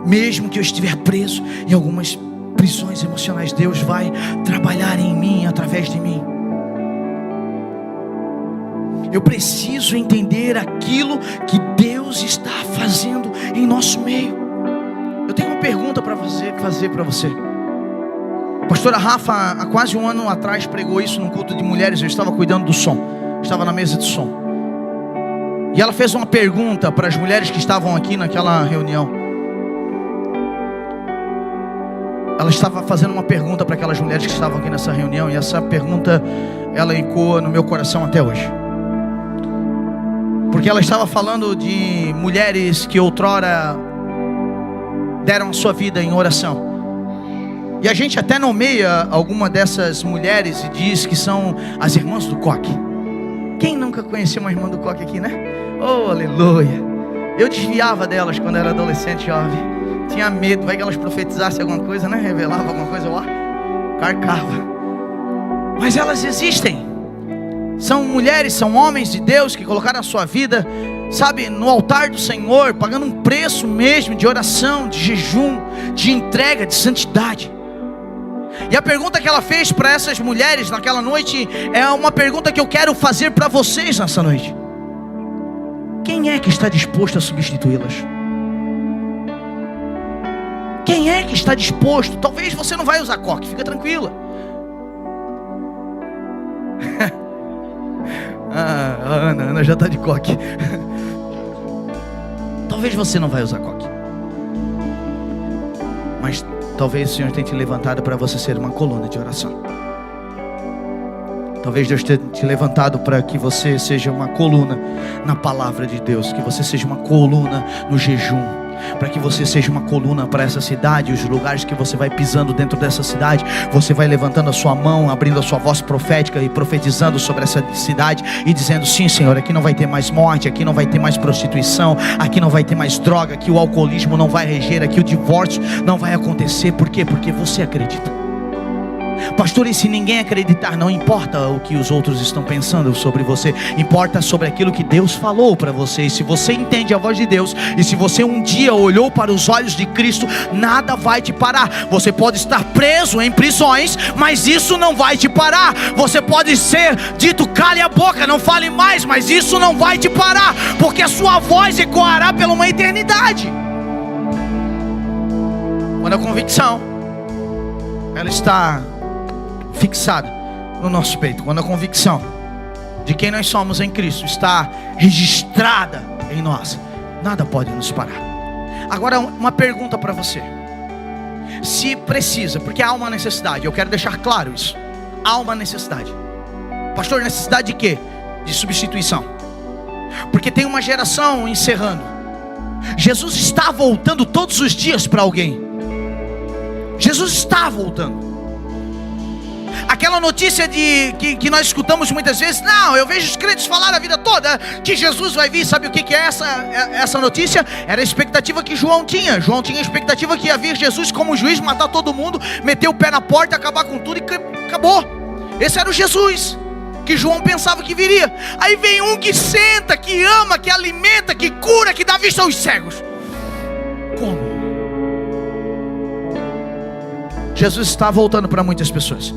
Speaker 1: mesmo que eu estiver preso em algumas prisões emocionais, Deus vai trabalhar em mim, através de mim. Eu preciso entender aquilo que Deus está fazendo em nosso meio. Eu tenho uma pergunta para fazer para você. A pastora Rafa, há quase 1 ano atrás, pregou isso num culto de mulheres. Eu estava cuidando do som, estava na mesa de som, e ela fez uma pergunta para as mulheres que estavam aqui naquela reunião. Ela estava fazendo uma pergunta para aquelas mulheres que estavam aqui nessa reunião, e essa pergunta, ela ecoa no meu coração até hoje. Porque ela estava falando de mulheres que outrora deram a sua vida em oração. E a gente até nomeia alguma dessas mulheres e diz que são as irmãs do coque. Quem nunca conheceu uma irmã do coque aqui, né? Oh, aleluia. Eu desviava delas quando era adolescente, jovem. Tinha medo, vai que elas profetizassem alguma coisa, né? Revelava alguma coisa, ó, carcava. Mas elas existem. São mulheres, são homens de Deus que colocaram a sua vida, sabe, no altar do Senhor, pagando um preço mesmo de oração, de jejum, de entrega, de santidade. E a pergunta que ela fez para essas mulheres naquela noite é uma pergunta que eu quero fazer para vocês nessa noite. Quem é que está disposto a substituí-las? Quem é que está disposto? Talvez você não vai usar coque, fica tranquila. A Ana já está de coque. Talvez você não vai usar coque, mas talvez o Senhor tenha te levantado para você ser uma coluna de oração. Talvez Deus tenha te levantado para que você seja uma coluna na palavra de Deus, que você seja uma coluna no jejum, para que você seja uma coluna para essa cidade. Os lugares que você vai pisando dentro dessa cidade, você vai levantando a sua mão, abrindo a sua voz profética e profetizando sobre essa cidade e dizendo: sim, Senhor, aqui não vai ter mais morte, aqui não vai ter mais prostituição, aqui não vai ter mais droga, aqui o alcoolismo não vai reger, aqui o divórcio não vai acontecer. Por quê? Porque você acredita. Pastor, e se ninguém acreditar? Não importa o que os outros estão pensando sobre você, importa sobre aquilo que Deus falou para você. E se você entende a voz de Deus, e se você um dia olhou para os olhos de Cristo, nada vai te parar. Você pode estar preso em prisões, mas isso não vai te parar. Você pode ser dito: cale a boca, não fale mais, mas isso não vai te parar, porque a sua voz ecoará pela uma eternidade. Quando a convicção, ela está fixada no nosso peito, quando a convicção de quem nós somos em Cristo está registrada em nós, nada pode nos parar. Agora uma pergunta para você: se precisa, porque há uma necessidade, eu quero deixar claro isso, há uma necessidade. Pastor, necessidade de quê? De substituição. Porque tem uma geração encerrando. Jesus está voltando todos os dias para alguém. Jesus está voltando. Aquela notícia que nós escutamos muitas vezes, não, eu vejo os crentes falar a vida toda que Jesus vai vir. Sabe o que é essa notícia? Era a expectativa que João tinha. João tinha a expectativa que ia vir Jesus como juiz, matar todo mundo, meter o pé na porta, acabar com tudo e acabou. Esse era o Jesus que João pensava que viria. Aí vem um que senta, que ama, que alimenta, que cura, que dá vista aos cegos. Como? Jesus está voltando para muitas pessoas.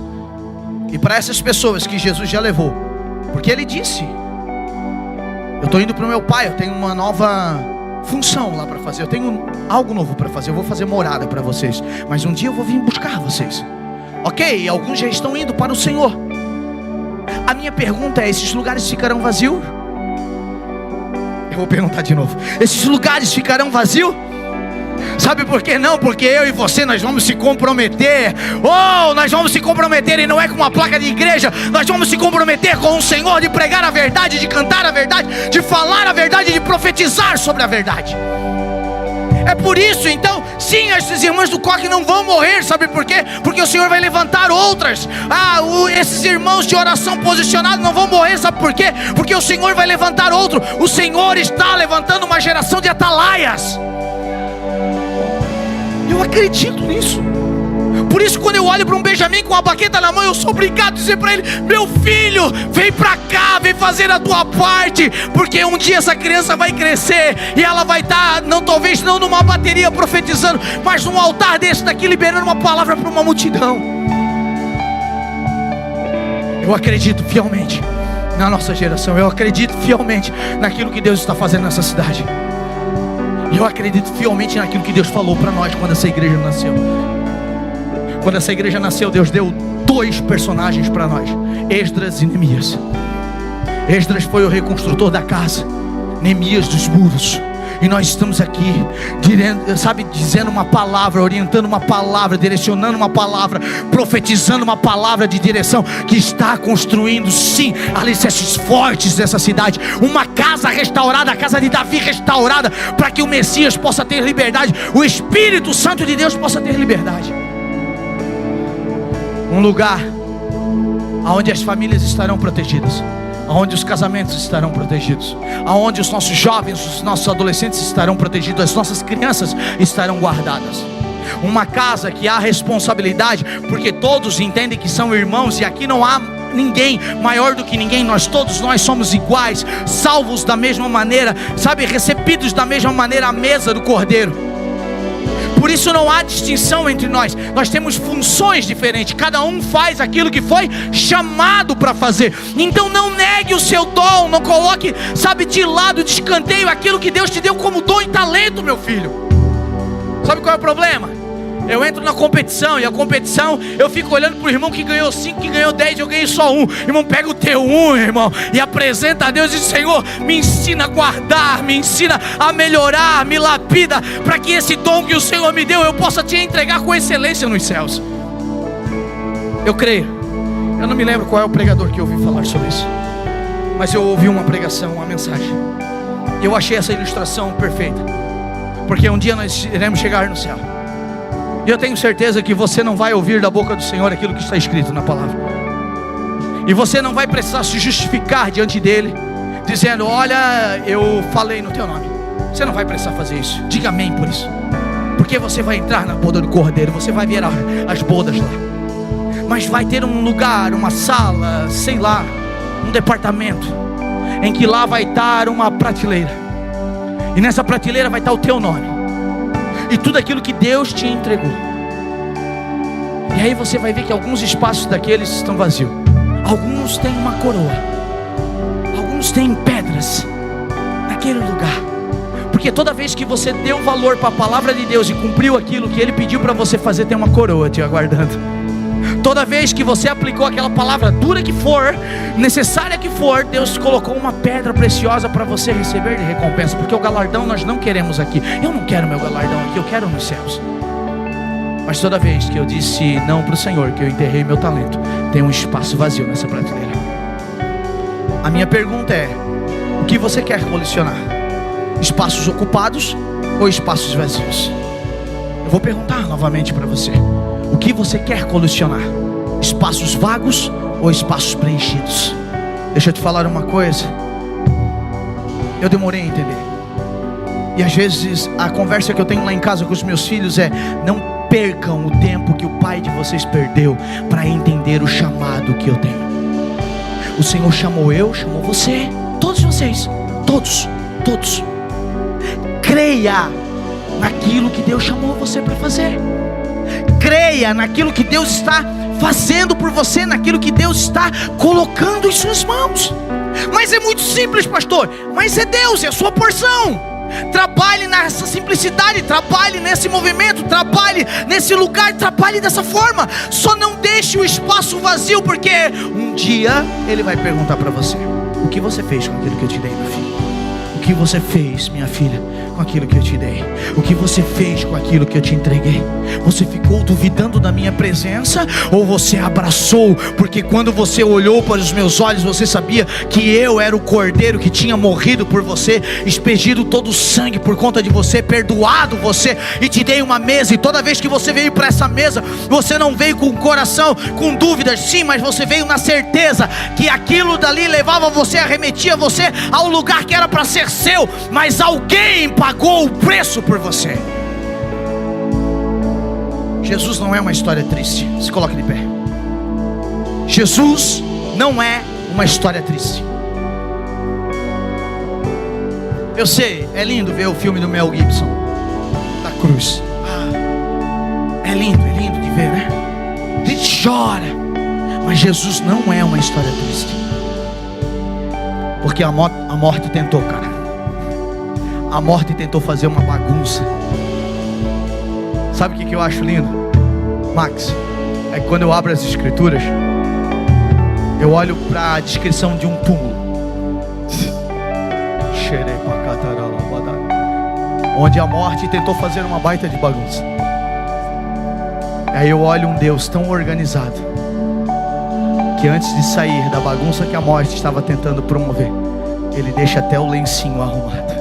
Speaker 1: E para essas pessoas que Jesus já levou, porque Ele disse: eu estou indo para o meu Pai, eu tenho uma nova função lá para fazer, eu tenho algo novo para fazer, eu vou fazer morada para vocês, mas um dia eu vou vir buscar vocês. Ok, alguns já estão indo para o Senhor. A minha pergunta é: esses lugares ficarão vazios? Eu vou perguntar de novo: esses lugares ficarão vazios? Sabe por que não? Porque eu e você, nós vamos se comprometer. Oh, nós vamos se comprometer, e não é com uma placa de igreja. Nós vamos se comprometer com o Senhor, de pregar a verdade, de cantar a verdade, de falar a verdade, de profetizar sobre a verdade. É por isso, então, sim, essas irmãs do coque não vão morrer. Sabe por quê? Porque o Senhor vai levantar outras. Esses irmãos de oração posicionados não vão morrer. Sabe por quê? Porque o Senhor vai levantar outro. O Senhor está levantando uma geração de atalaias. Eu acredito nisso. Por isso, quando eu olho para um Benjamim com a baqueta na mão, eu sou obrigado a dizer para ele: meu filho, vem para cá, vem fazer a tua parte, porque um dia essa criança vai crescer e ela vai estar, talvez não numa bateria profetizando, mas num altar desse daqui, liberando uma palavra para uma multidão. Eu acredito fielmente na nossa geração. Eu acredito fielmente naquilo que Deus está fazendo nessa cidade. Eu acredito fielmente naquilo que Deus falou para nós quando essa igreja nasceu. Quando essa igreja nasceu, Deus deu 2 personagens para nós: Esdras e Neemias. Esdras foi o reconstrutor da casa, Neemias dos muros. E nós estamos aqui, dizendo uma palavra, orientando uma palavra, direcionando uma palavra, profetizando uma palavra de direção, que está construindo, sim, alicerces fortes dessa cidade. Uma casa restaurada, a casa de Davi restaurada, para que o Messias possa ter liberdade, o Espírito Santo de Deus possa ter liberdade. Um lugar onde as famílias estarão protegidas, onde os casamentos estarão protegidos, onde os nossos jovens, os nossos adolescentes estarão protegidos, as nossas crianças estarão guardadas. Uma casa que há responsabilidade, porque todos entendem que são irmãos, e aqui não há ninguém maior do que ninguém. Todos nós somos iguais, salvos da mesma maneira, sabe, recebidos da mesma maneira à mesa do Cordeiro. Por isso não há distinção entre nós. Nós temos funções diferentes. Cada um faz aquilo que foi chamado para fazer. Então não negue o seu dom. Não coloque, sabe, de lado, de escanteio aquilo que Deus te deu como dom e talento, meu filho. Sabe qual é o problema? Eu entro na competição, e a competição, eu fico olhando para o irmão que ganhou 5, que ganhou 10, eu ganhei só 1. Irmão, pega o teu 1, irmão, e apresenta a Deus e diz: Senhor, me ensina a guardar, me ensina a melhorar, me lapida, para que esse dom que o Senhor me deu, eu possa te entregar com excelência nos céus. Eu creio. Eu não me lembro qual é o pregador que eu ouvi falar sobre isso, mas eu ouvi uma pregação, uma mensagem. Eu achei essa ilustração perfeita, porque um dia nós iremos chegar no céu. E eu tenho certeza que você não vai ouvir da boca do Senhor aquilo que está escrito na palavra. E você não vai precisar se justificar diante dele, dizendo: olha, eu falei no teu nome. Você não vai precisar fazer isso. Diga amém por isso. Porque você vai entrar na boda do Cordeiro. Você vai ver as bodas lá. Mas vai ter um lugar, uma sala, sei lá, um departamento, em que lá vai estar uma prateleira. E nessa prateleira vai estar o teu nome e tudo aquilo que Deus te entregou. E aí você vai ver que alguns espaços daqueles estão vazios. Alguns têm uma coroa, alguns têm pedras naquele lugar, Porque toda vez que você deu valor para a palavra de Deus e cumpriu aquilo que Ele pediu para você fazer, tem uma coroa te aguardando. Toda vez que você aplicou aquela palavra, dura que for, necessária que for, Deus colocou uma pedra preciosa para você receber de recompensa. Porque o galardão nós não queremos aqui. Eu não quero meu galardão aqui, eu quero nos céus. Mas toda vez que eu disse não para o Senhor, que eu enterrei meu talento, tem um espaço vazio nessa prateleira. A minha pergunta é: o que você quer colecionar? Espaços ocupados ou espaços vazios? Eu vou perguntar novamente para você: o que você quer colecionar? Espaços vagos ou espaços preenchidos? Deixa eu te falar uma coisa. Eu demorei a entender. E às vezes a conversa que eu tenho lá em casa com os meus filhos é: não percam o tempo que o pai de vocês perdeu para entender o chamado que eu tenho. O Senhor chamou eu, chamou você, todos vocês, todos. Creia naquilo que Deus chamou você para fazer. Creia naquilo que Deus está fazendo por você, naquilo que Deus está colocando em suas mãos. Mas é muito simples, pastor. Mas é Deus, é a sua porção. Trabalhe nessa simplicidade, trabalhe nesse movimento, trabalhe nesse lugar, trabalhe dessa forma. Só não deixe o espaço vazio, porque um dia Ele vai perguntar para você: o que você fez com aquilo que eu te dei, meu filho? O que você fez, minha filha, com aquilo que eu te dei? O que você fez com aquilo que eu te entreguei? Você ficou duvidando da minha presença, ou você abraçou? Porque quando você olhou para os meus olhos, você sabia que eu era o cordeiro que tinha morrido por você, expedido todo o sangue por conta de você, perdoado você, e te dei uma mesa. E toda vez que você veio para essa mesa, você não veio com o coração com dúvidas, sim, mas você veio na certeza que aquilo dali levava você, arremetia você ao lugar que era para ser seu, mas alguém pagou o preço por você. Jesus não é uma história triste. Se coloque de pé. Jesus não é uma história triste. Eu sei, é lindo ver o filme do Mel Gibson, da cruz. É lindo de ver, né? A gente chora. Mas Jesus não é uma história triste. Porque a morte tentou, cara. A morte tentou fazer uma bagunça. Sabe o que eu acho lindo, Max? É que quando eu abro as escrituras, eu olho para a descrição de um túmulo, onde a morte tentou fazer uma baita de bagunça. Aí eu olho um Deus tão organizado, que antes de sair da bagunça que a morte estava tentando promover, Ele deixa até o lencinho arrumado.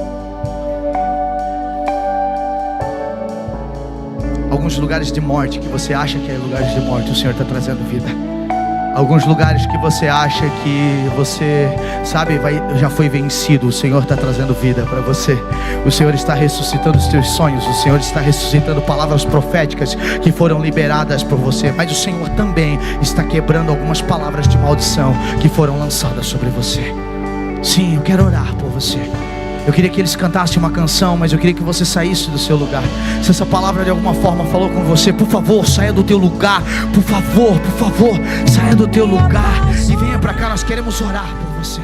Speaker 1: Alguns lugares de morte que você acha que é lugares de morte, o Senhor está trazendo vida. Alguns lugares que você acha que você, sabe, já foi vencido, o Senhor está trazendo vida para você. O Senhor está ressuscitando os teus sonhos. O Senhor está ressuscitando palavras proféticas que foram liberadas por você. Mas o Senhor também está quebrando algumas palavras de maldição que foram lançadas sobre você. Sim, eu quero orar por você. Eu queria que eles cantassem uma canção, mas eu queria que você saísse do seu lugar. Se essa palavra de alguma forma falou com você, por favor, saia do teu lugar. Por favor, saia do teu lugar e venha para cá, nós queremos orar por você.